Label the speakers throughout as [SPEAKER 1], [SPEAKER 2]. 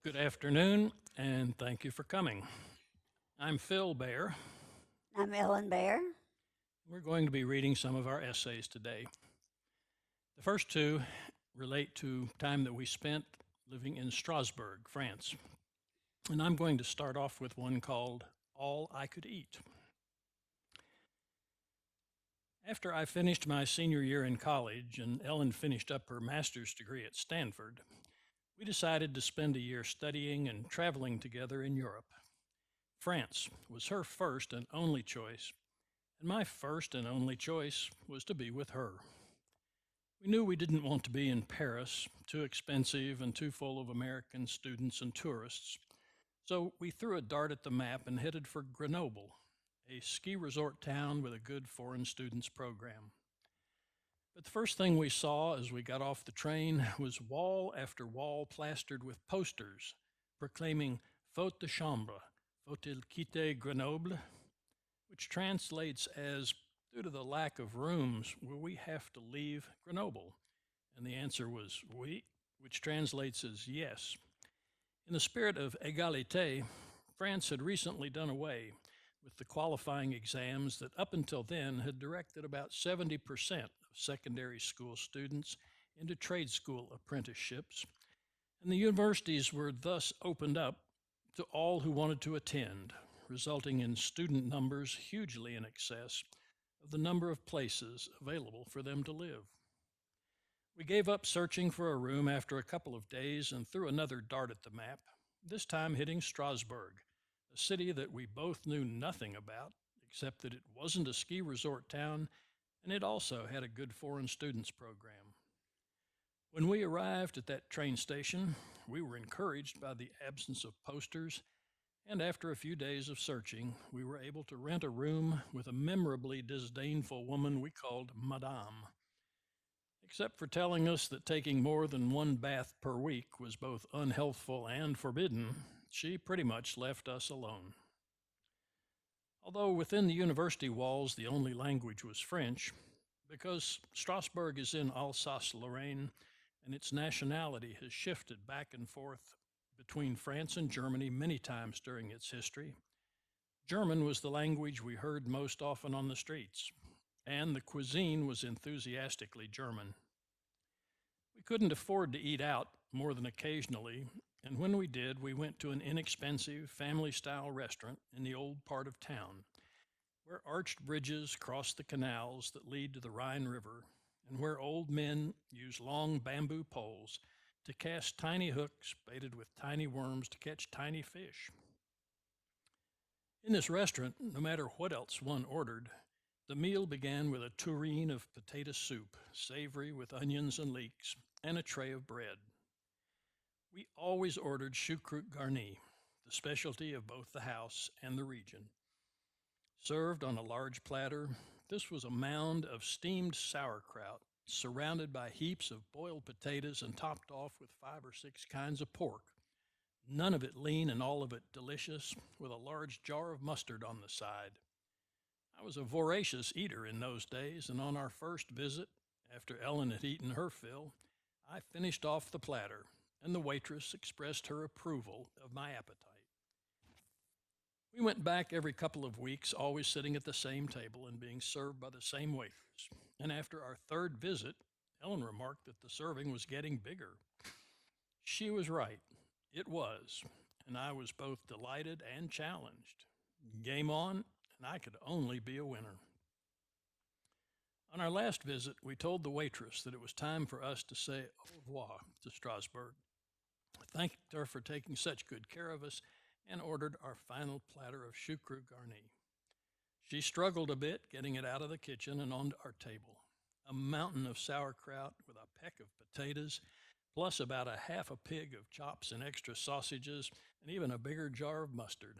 [SPEAKER 1] Good afternoon, and thank you for coming. I'm Phil Baer.
[SPEAKER 2] I'm Ellen Baer.
[SPEAKER 1] We're going to be reading some of our essays today. The first two relate to time that we spent living in Strasbourg, France. And I'm going to start off with one called All I Could Eat. After I finished my senior year in college and Ellen finished up her master's degree at Stanford, we decided to spend a year studying and traveling together in Europe. France was her first and only choice, and my first and only choice was to be with her. We knew we didn't want to be in Paris, too expensive and too full of American students and tourists, so we threw a dart at the map and headed for Grenoble, a ski resort town with a good foreign students program. But the first thing we saw as we got off the train was wall after wall plastered with posters proclaiming Faute de chambre, faut-il quitter Grenoble? Which translates as due to the lack of rooms, will we have to leave Grenoble? And the answer was oui, which translates as yes. In the spirit of égalité, France had recently done away with the qualifying exams that up until then had directed about 70% of secondary school students into trade school apprenticeships, and the universities were thus opened up to all who wanted to attend, resulting in student numbers hugely in excess of the number of places available for them to live. We gave up searching for a room after a couple of days and threw another dart at the map, this time hitting Strasbourg, a city that we both knew nothing about, except that it wasn't a ski resort town and it also had a good foreign students program. When we arrived at that train station, we were encouraged by the absence of posters, and after a few days of searching, we were able to rent a room with a memorably disdainful woman we called Madame. Except for telling us that taking more than one bath per week was both unhealthful and forbidden, she pretty much left us alone. Although within the university walls the only language was French, because Strasbourg is in Alsace-Lorraine and its nationality has shifted back and forth between France and Germany many times during its history, German was the language we heard most often on the streets, and the cuisine was enthusiastically German. We couldn't afford to eat out more than occasionally, and when we did, we went to an inexpensive family style restaurant in the old part of town, where arched bridges cross the canals that lead to the Rhine River, and where old men use long bamboo poles to cast tiny hooks baited with tiny worms to catch tiny fish. In this restaurant, no matter what else one ordered, the meal began with a tureen of potato soup, savory with onions and leeks, and a tray of bread. We always ordered choucroute garni, the specialty of both the house and the region. Served on a large platter, this was a mound of steamed sauerkraut, surrounded by heaps of boiled potatoes and topped off with 5 or 6 kinds of pork, none of it lean and all of it delicious, with a large jar of mustard on the side. I was a voracious eater in those days, and on our first visit, after Ellen had eaten her fill, I finished off the platter, and the waitress expressed her approval of my appetite. We went back every couple of weeks, always sitting at the same table and being served by the same waitress. And after our third visit, Ellen remarked that the serving was getting bigger. She was right. It was, and I was both delighted and challenged. Game on, and I could only be a winner. On our last visit, we told the waitress that it was time for us to say au revoir to Strasbourg. I thanked her for taking such good care of us and ordered our final platter of choucroute garni. She struggled a bit getting it out of the kitchen and onto our table. A mountain of sauerkraut with a peck of potatoes, plus about a half a pig of chops and extra sausages, and even a bigger jar of mustard.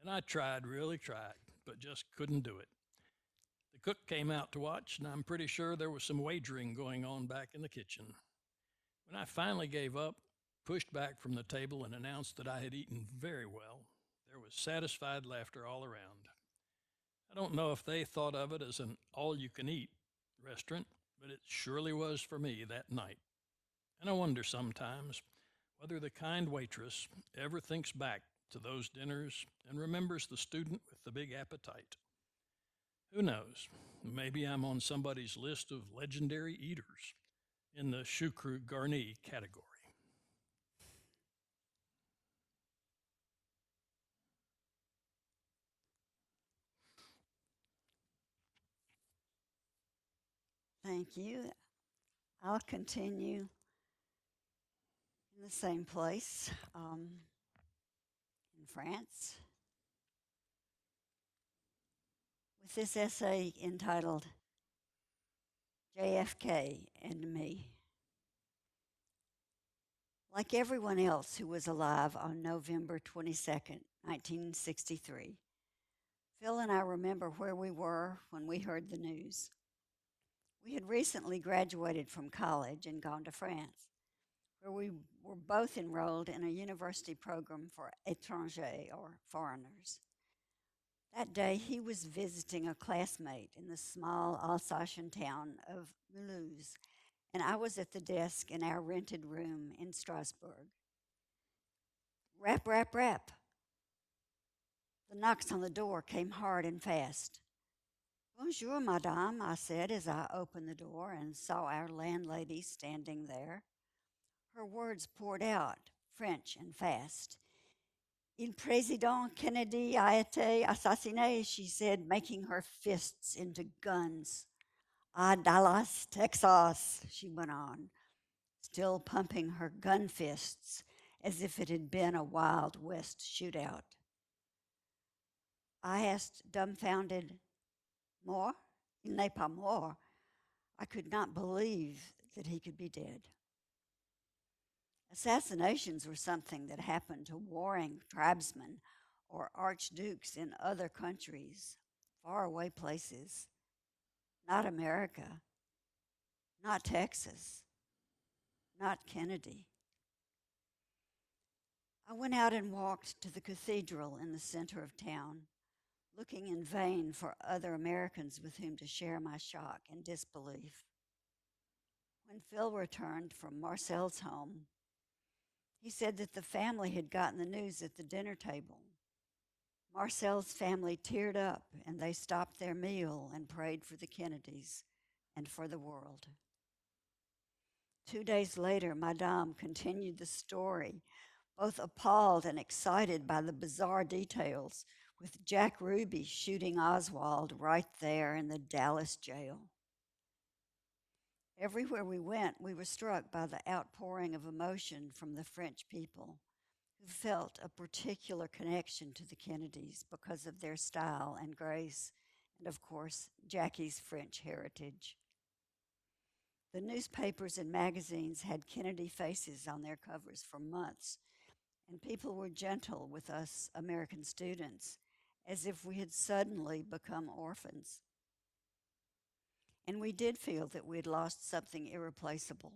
[SPEAKER 1] And I tried, really tried, but just couldn't do it. The cook came out to watch, and I'm pretty sure there was some wagering going on back in the kitchen. When I finally gave up, pushed back from the table, and announced that I had eaten very well, there was satisfied laughter all around. I don't know if they thought of it as an all you can eat restaurant, but it surely was for me that night. And I wonder sometimes whether the kind waitress ever thinks back to those dinners and remembers the student with the big appetite. Who knows? Maybe I'm on somebody's list of legendary eaters in the Shukru Garni category.
[SPEAKER 2] Thank you. I'll continue in the same place in France with this essay entitled JFK and Me. Like everyone else who was alive on November 22nd, 1963, Phil and I remember where we were when we heard the news. We had recently graduated from college and gone to France, where we were both enrolled in a university program for étrangers or foreigners. That day, he was visiting a classmate in the small Alsatian town of Mulhouse, and I was at the desk in our rented room in Strasbourg. Rap, rap, rap. The knocks on the door came hard and fast. Bonjour, madame, I said as I opened the door and saw our landlady standing there. Her words poured out, French and fast. Il président Kennedy a été assassiné, she said, making her fists into guns. Ah, Dallas, Texas, she went on, still pumping her gun fists as if it had been a Wild West shootout. I asked, dumbfounded, More? Il n'est pas mort. I could not believe that he could be dead. Assassinations were something that happened to warring tribesmen or archdukes in other countries, faraway places. Not America, not Texas, not Kennedy. I went out and walked to the cathedral in the center of town, looking in vain for other Americans with whom to share my shock and disbelief. When Phil returned from Marcel's home, he said that the family had gotten the news at the dinner table. Marcel's family teared up and they stopped their meal and prayed for the Kennedys and for the world. 2 days later, Madame continued the story, both appalled and excited by the bizarre details, with Jack Ruby shooting Oswald right there in the Dallas jail. Everywhere we went, we were struck by the outpouring of emotion from the French people, who felt a particular connection to the Kennedys because of their style and grace, and of course, Jackie's French heritage. The newspapers and magazines had Kennedy faces on their covers for months, and people were gentle with us American students, as if we had suddenly become orphans. And we did feel that we had lost something irreplaceable.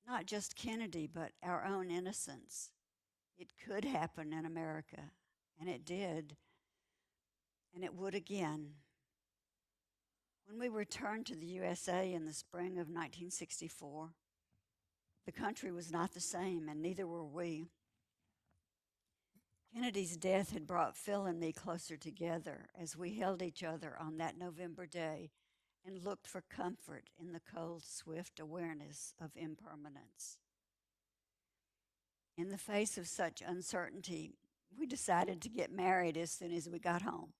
[SPEAKER 2] Not just Kennedy, but our own innocence. It could happen in America, and it did, and it would again. When we returned to the USA in the spring of 1964, the country was not the same, and neither were we. Kennedy's death had brought Phil and me closer together as we held each other on that November day and looked for comfort in the cold, swift awareness of impermanence. In the face of such uncertainty, we decided to get married as soon as we got home.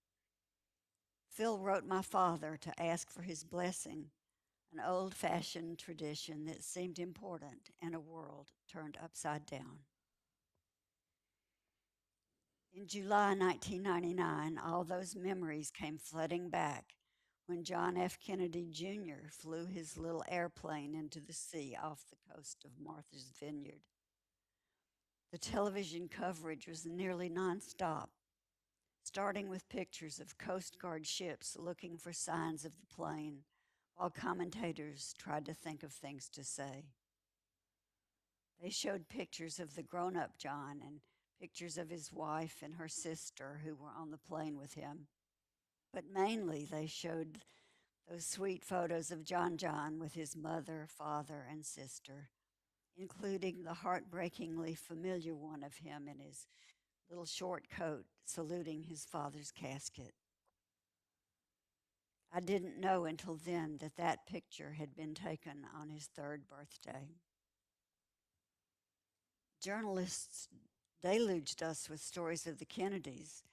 [SPEAKER 2] Phil wrote my father to ask for his blessing, an old-fashioned tradition that seemed important in a world turned upside down. In July 1999, all those memories came flooding back when John F. Kennedy Jr. flew his little airplane into the sea off the coast of Martha's Vineyard. The television coverage was nearly nonstop, starting with pictures of Coast Guard ships looking for signs of the plane, while commentators tried to think of things to say. They showed pictures of the grown-up John and pictures of his wife and her sister who were on the plane with him. But mainly they showed those sweet photos of John with his mother, father, and sister including the heartbreakingly familiar one of him in his little short coat saluting his father's casket. I didn't know until then that that picture had been taken on his third birthday. Journalists deluged us with stories of the Kennedys,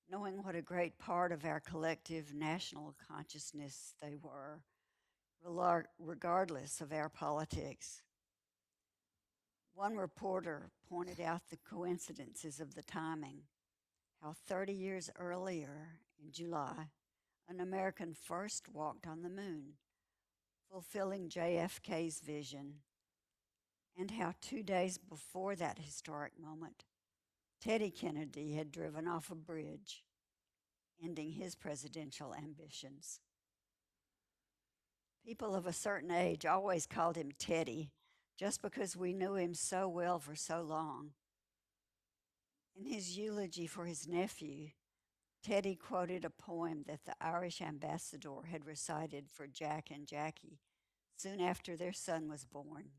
[SPEAKER 2] knowing what a great part of our collective national consciousness they were, regardless of our politics. One reporter pointed out the coincidences of the timing, how 30 years earlier, in July, an American first walked on the moon, fulfilling JFK's vision, and how 2 days before that historic moment, Teddy Kennedy had driven off a bridge, ending his presidential ambitions. People of a certain age always called him Teddy just because we knew him so well for so long. In his eulogy for his nephew, Teddy quoted a poem that the Irish ambassador had recited for Jack and Jackie soon after their son was born.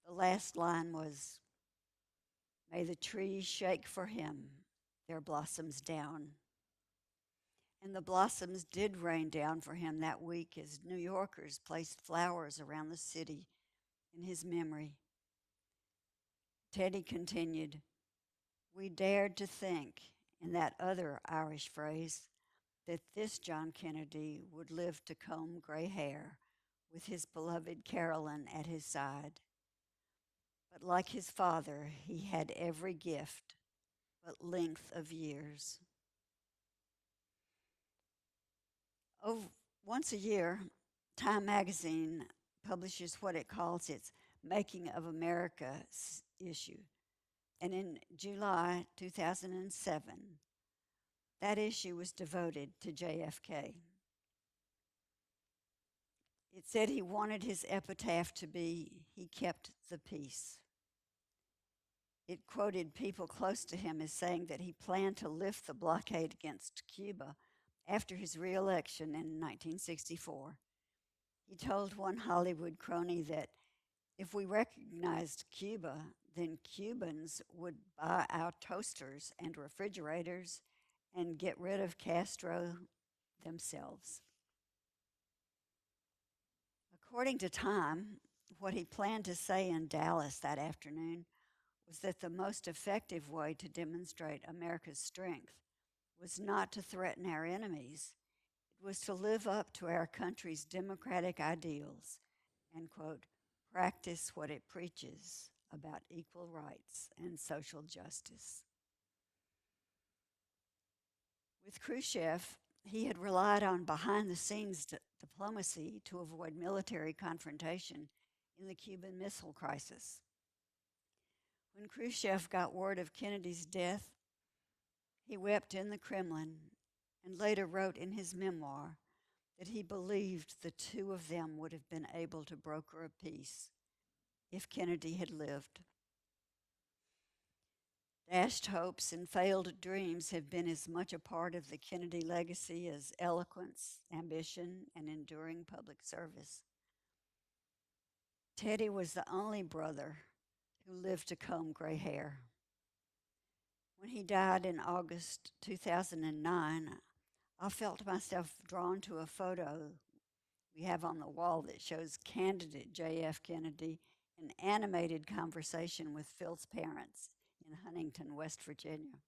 [SPEAKER 2] The last line was, "May the trees shake for him their blossoms down." And the blossoms did rain down for him that week as New Yorkers placed flowers around the city in his memory. Teddy continued, "We dared to think, in that other Irish phrase, that this John Kennedy would live to comb gray hair with his beloved Carolyn at his side. But like his father, he had every gift but length of years." Oh, once a year, Time magazine publishes what it calls its Making of America issue. And in July 2007, that issue was devoted to JFK. It said he wanted his epitaph to be, "He kept the peace." It quoted people close to him as saying that he planned to lift the blockade against Cuba after his reelection in 1964. He told one Hollywood crony that if we recognized Cuba, then Cubans would buy our toasters and refrigerators and get rid of Castro themselves. According to Time, what he planned to say in Dallas that afternoon was that the most effective way to demonstrate America's strength was not to threaten our enemies. It was to live up to our country's democratic ideals and, quote, practice what it preaches about equal rights and social justice. With Khrushchev, he had relied on behind the scenes diplomacy to avoid military confrontation in the Cuban Missile Crisis. When Khrushchev got word of Kennedy's death, he wept in the Kremlin and later wrote in his memoir that he believed the two of them would have been able to broker a peace if Kennedy had lived. Dashed hopes and failed dreams have been as much a part of the Kennedy legacy as eloquence, ambition, and enduring public service. Teddy was the only brother who lived to comb gray hair. When he died in August 2009, I felt myself drawn to a photo we have on the wall that shows candidate J.F. Kennedy in animated conversation with Phil's parents in Huntington, West Virginia.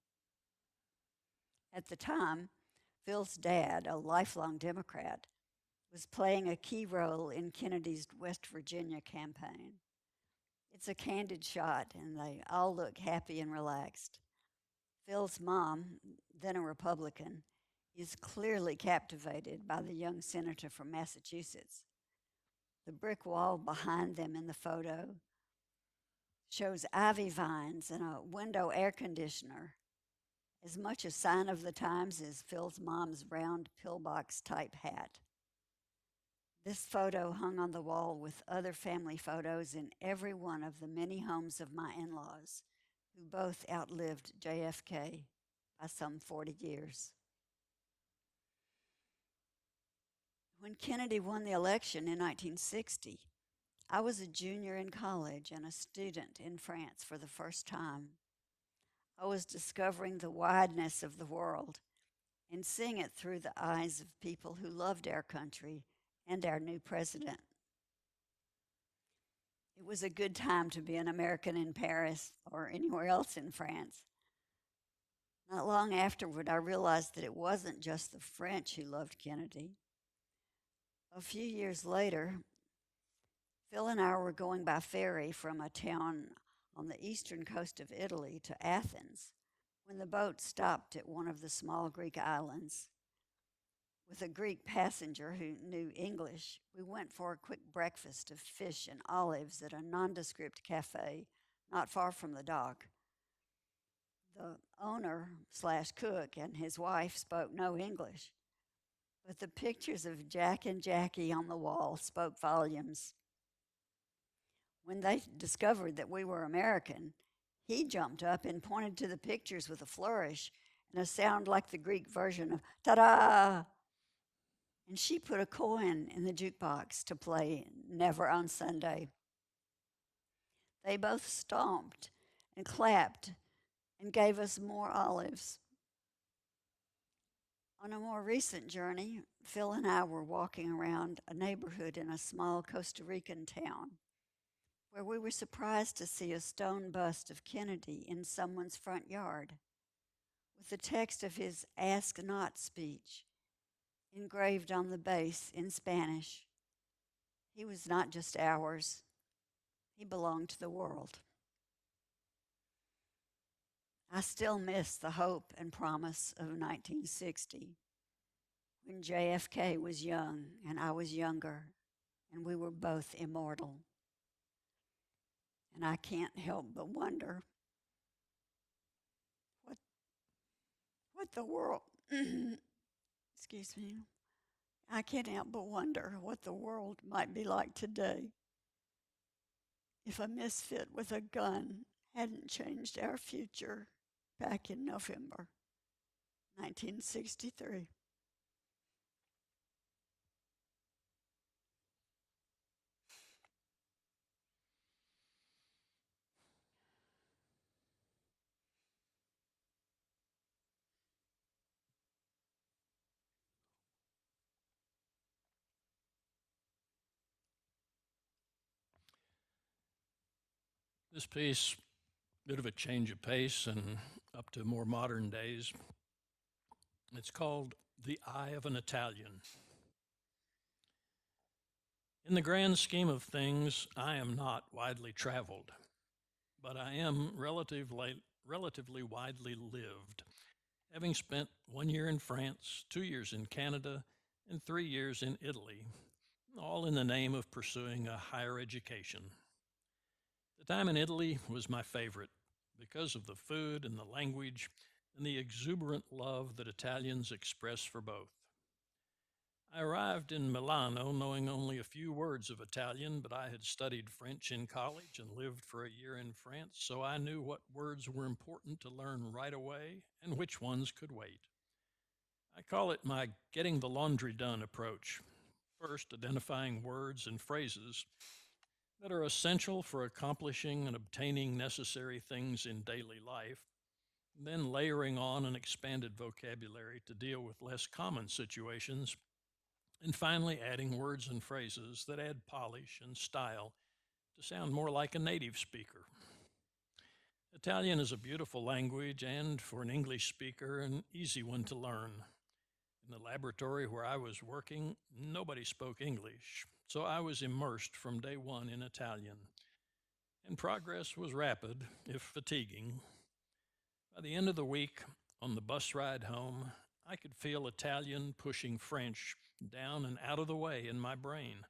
[SPEAKER 2] At the time, Phil's dad, a lifelong Democrat, was playing a key role in Kennedy's West Virginia campaign. It's a candid shot, and they all look happy and relaxed. Phil's mom, then a Republican, is clearly captivated by the young senator from Massachusetts. The brick wall behind them in the photo shows ivy vines and a window air conditioner, as much a sign of the times as Phil's mom's round pillbox type hat. This photo hung on the wall with other family photos in every one of the many homes of my in-laws, who both outlived JFK by some 40 years. When Kennedy won the election in 1960, I was a junior in college and a student in France for the first time. I was discovering the wideness of the world and seeing it through the eyes of people who loved our country and our new president. It was a good time to be an American in Paris or anywhere else in France. Not long afterward, I realized that it wasn't just the French who loved Kennedy. A few years later, Phil and I were going by ferry from a town on the eastern coast of Italy to Athens when the boat stopped at one of the small Greek islands. With a Greek passenger who knew English, we went for a quick breakfast of fish and olives at a nondescript cafe not far from the dock. The owner slash cook and his wife spoke no English, but the pictures of Jack and Jackie on the wall spoke volumes. When they discovered that we were American, he jumped up and pointed to the pictures with a flourish and a sound like the Greek version of ta da! And she put a coin in the jukebox to play Never on Sunday. They both stomped and clapped and gave us more olives. On a more recent journey, Phil and I were walking around a neighborhood in a small Costa Rican town where we were surprised to see a stone bust of Kennedy in someone's front yard with the text of his Ask Not speech engraved on the base in Spanish. He was not just ours, he belonged to the world. I still miss the hope and promise of 1960 when JFK was young and I was younger and we were both immortal. And I can't help but wonder what, what the world, excuse me, I can't help but wonder what the world might be like today if a misfit with a gun hadn't changed our future back in November 1963.
[SPEAKER 1] This piece, bit of a change of pace and up to more modern days. It's called The Eye of an Italian. In the grand scheme of things, I am not widely traveled, but I am relatively widely lived, having spent 1 year in France, 2 years in Canada, and 3 years in Italy, all in the name of pursuing a higher education. The time in Italy was my favorite because of the food and the language and the exuberant love that Italians express for both. I arrived in Milano knowing only a few words of Italian, but I had studied French in college and lived for a year in France, so I knew what words were important to learn right away and which ones could wait. I call it my getting the laundry done approach. First, identifying words and phrases that are essential for accomplishing and obtaining necessary things in daily life, then layering on an expanded vocabulary to deal with less common situations, and finally adding words and phrases that add polish and style to sound more like a native speaker. Italian is a beautiful language and, for an English speaker, an easy one to learn. In the laboratory where I was working, nobody spoke English, so I was immersed from day one in Italian, and progress was rapid, if fatiguing. By the end of the week, on the bus ride home, I could feel Italian pushing French down and out of the way in my brain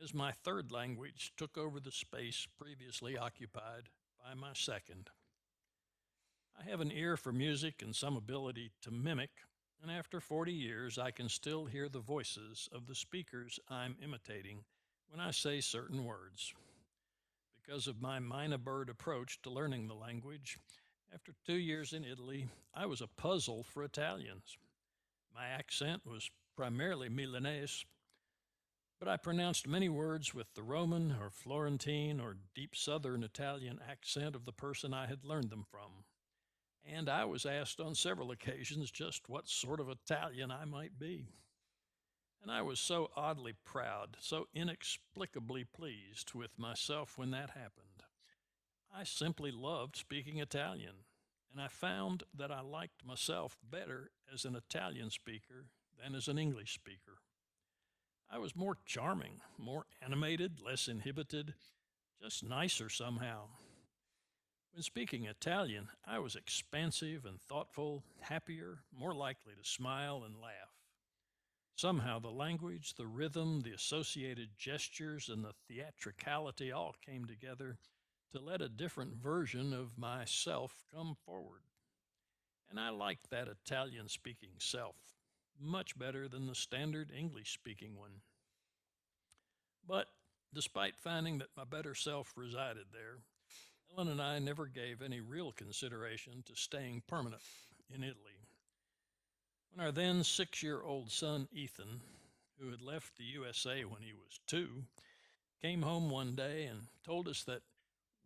[SPEAKER 1] as my third language took over the space previously occupied by my second. I have an ear for music and some ability to mimic, and after 40 years, I can still hear the voices of the speakers I'm imitating when I say certain words. Because of my Mina Bird approach to learning the language, after 2 years in Italy, I was a puzzle for Italians. My accent was primarily Milanese, but I pronounced many words with the Roman or Florentine or deep Southern Italian accent of the person I had learned them from. And I was asked on several occasions just what sort of Italian I might be. And I was so oddly proud, so inexplicably pleased with myself when that happened. I simply loved speaking Italian, and I found that I liked myself better as an Italian speaker than as an English speaker. I was more charming, more animated, less inhibited, just nicer somehow. When speaking Italian, I was expansive and thoughtful, happier, more likely to smile and laugh. Somehow the language, the rhythm, the associated gestures, and the theatricality all came together to let a different version of myself come forward. And I liked that Italian speaking self much better than the standard English speaking one. But despite finding that my better self resided there, Ellen and I never gave any real consideration to staying permanent in Italy. When our then 6 year old son, Ethan, who had left the USA when he was 2, came home one day and told us that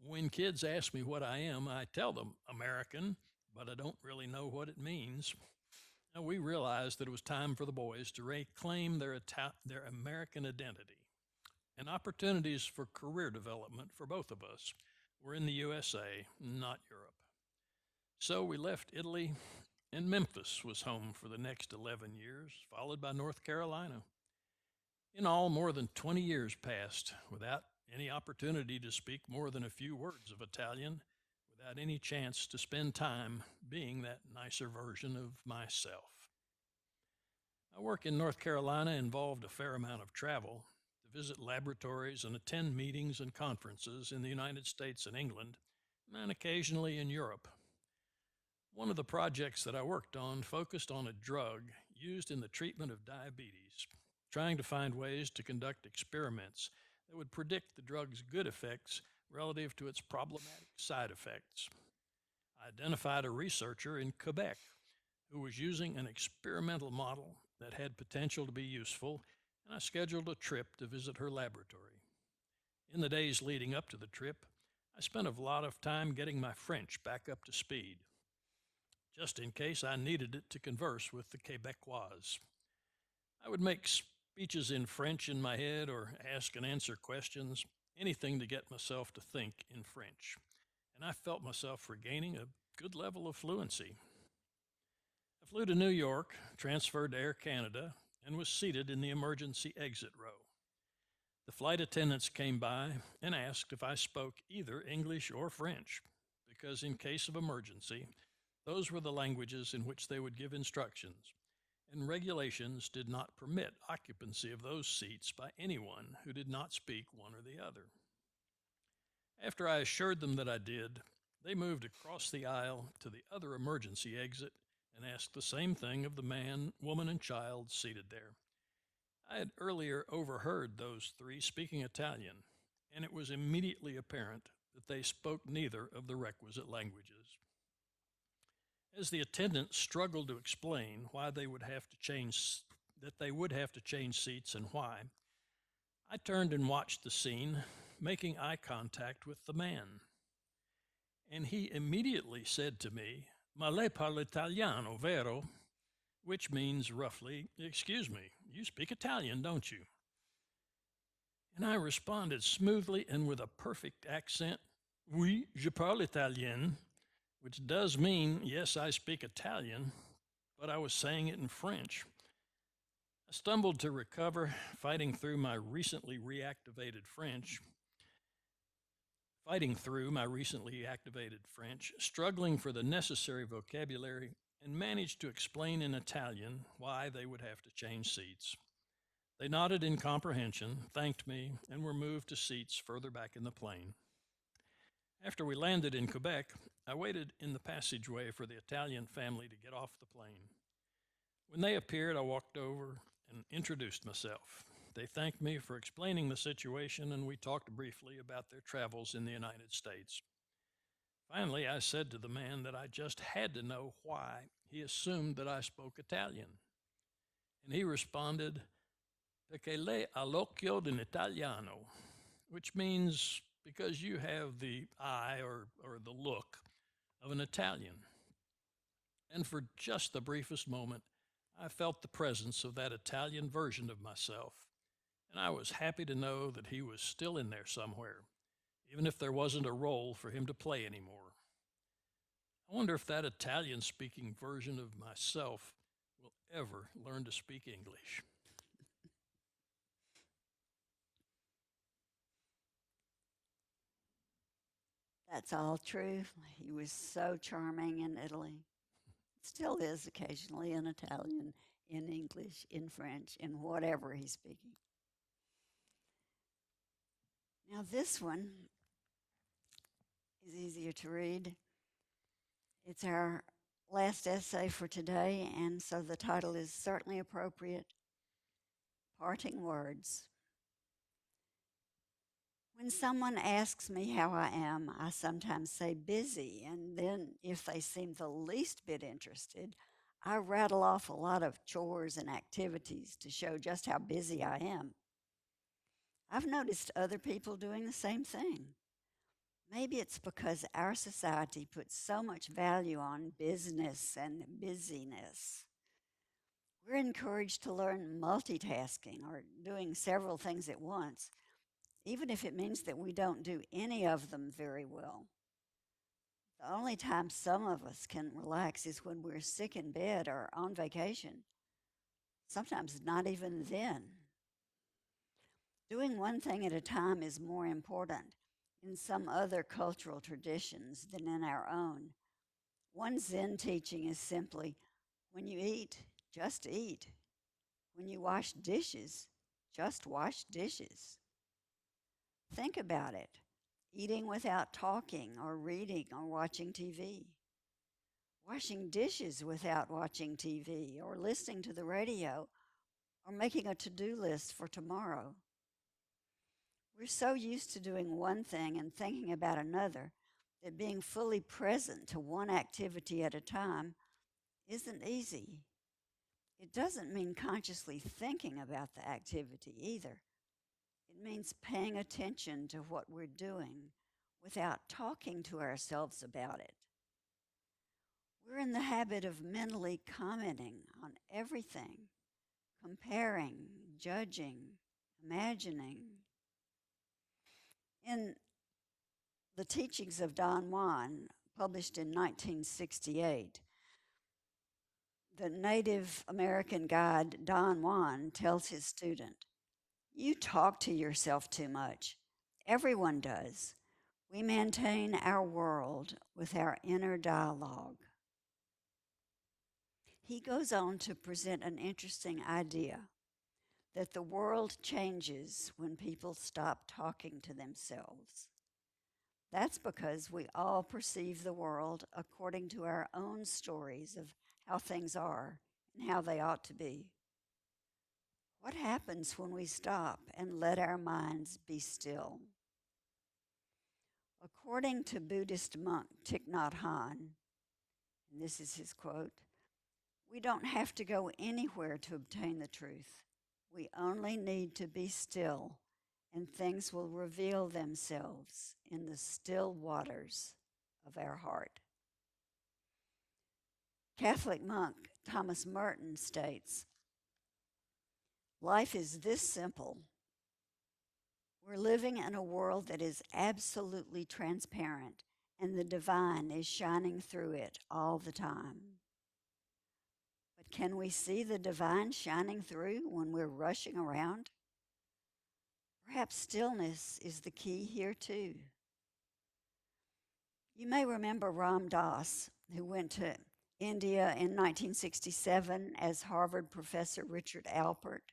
[SPEAKER 1] when kids ask me what I am, I tell them American, but I don't really know what it means. Now, we realized that it was time for the boys to reclaim their American identity, and opportunities for career development for both of us were in the USA, not Europe. So we left Italy, and Memphis was home for the next 11 years, followed by North Carolina. In all, more than 20 years passed without any opportunity to speak more than a few words of Italian, without any chance to spend time being that nicer version of myself. My work in North Carolina involved a fair amount of travel to visit laboratories and attend meetings and conferences in the United States and England, and occasionally in Europe. One of the projects that I worked on focused on a drug used in the treatment of diabetes, trying to find ways to conduct experiments that would predict the drug's good effects relative to its problematic side effects. I identified a researcher in Quebec who was using an experimental model that had potential to be useful, and I scheduled a trip to visit her laboratory. In the days leading up to the trip, I spent a lot of time getting my French back up to speed, just in case I needed it to converse with the Quebecois. I would make speeches in French in my head or ask and answer questions, anything to get myself to think in French. And I felt myself regaining a good level of fluency. I flew to New York, transferred to Air Canada, and was seated in the emergency exit row. The flight attendants came by and asked if I spoke either English or French, because in case of emergency, those were the languages in which they would give instructions, and regulations did not permit occupancy of those seats by anyone who did not speak one or the other. After I assured them that I did, they moved across the aisle to the other emergency exit and asked the same thing of the man, woman, and child seated there. I had earlier overheard those three speaking Italian, and it was immediately apparent that they spoke neither of the requisite languages. As the attendant struggled to explain why they would have to change that they would have to change seats and why, I turned and watched the scene, making eye contact with the man. And he immediately said to me, "Ma lei parla italiano, vero?" Which means roughly, "Excuse me, you speak Italian, don't you?" And I responded smoothly and with a perfect accent, "Oui, je parle italien," which does mean, yes, I speak Italian, but I was saying it in French. I stumbled to recover, struggling for the necessary vocabulary, and managed to explain in Italian why they would have to change seats. They nodded in comprehension, thanked me, and were moved to seats further back in the plane. After we landed in Quebec, I waited in the passageway for the Italian family to get off the plane. When they appeared, I walked over and introduced myself. They thanked me for explaining the situation, and we talked briefly about their travels in the United States. Finally, I said to the man that I just had to know why he assumed that I spoke Italian. And he responded, perché lei ha l'occhio d'un italiano, which means because you have the eye or the look of an Italian. And for just the briefest moment, I felt the presence of that Italian version of myself, and I was happy to know that he was still in there somewhere, even if there wasn't a role for him to play anymore. I wonder if that Italian speaking version of myself will ever learn to speak English.
[SPEAKER 2] That's all true. He was so charming in Italy. Still is occasionally in Italian, in English, in French, in whatever he's speaking. Now, this one is easier to read. It's our last essay for today, and so the title is certainly appropriate. Parting Words. When someone asks me how I am, I sometimes say busy, and then if they seem the least bit interested, I rattle off a lot of chores and activities to show just how busy I am. I've noticed other people doing the same thing. Maybe it's because our society puts so much value on business and busyness. We're encouraged to learn multitasking or doing several things at once, even if it means that we don't do any of them very well. The only time some of us can relax is when we're sick in bed or on vacation. Sometimes not even then. Doing one thing at a time is more important in some other cultural traditions than in our own. One Zen teaching is simply when you eat, just eat. When you wash dishes, just wash dishes. Think about it, eating without talking or reading or watching TV, washing dishes without watching TV or listening to the radio or making a to do list for tomorrow. We're so used to doing one thing and thinking about another that being fully present to one activity at a time isn't easy. It doesn't mean consciously thinking about the activity either. It means paying attention to what we're doing without talking to ourselves about it. We're in the habit of mentally commenting on everything, comparing, judging, imagining. In the teachings of Don Juan, published in 1968, the Native American guide Don Juan tells his student, "You talk to yourself too much. Everyone does. We maintain our world with our inner dialogue." He goes on to present an interesting idea that the world changes when people stop talking to themselves. That's because we all perceive the world according to our own stories of how things are and how they ought to be. What happens when we stop and let our minds be still? According to Buddhist monk Thich Nhat Hanh, and this is his quote, "We don't have to go anywhere to obtain the truth. We only need to be still, and things will reveal themselves in the still waters of our heart." Catholic monk Thomas Merton states, "Life is this simple. We're living in a world that is absolutely transparent, and the divine is shining through it all the time. But can we see the divine shining through when we're rushing around? Perhaps stillness is the key here too." You may remember Ram Dass, who went to India in 1967 as Harvard professor Richard Alpert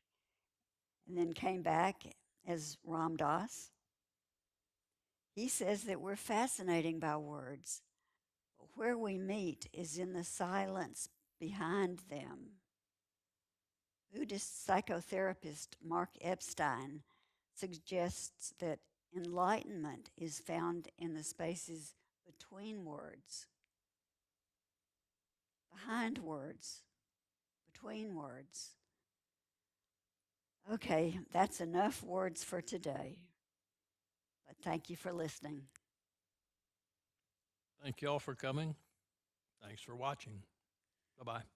[SPEAKER 2] and then came back as Ram Dass. He says that we're fascinating by words, but where we meet is in the silence behind them. Buddhist psychotherapist Mark Epstein suggests that enlightenment is found in the spaces between words, behind words, between words. Okay, that's enough words for today. But thank you for listening.
[SPEAKER 1] Thank you all for coming. Thanks for watching. Bye bye.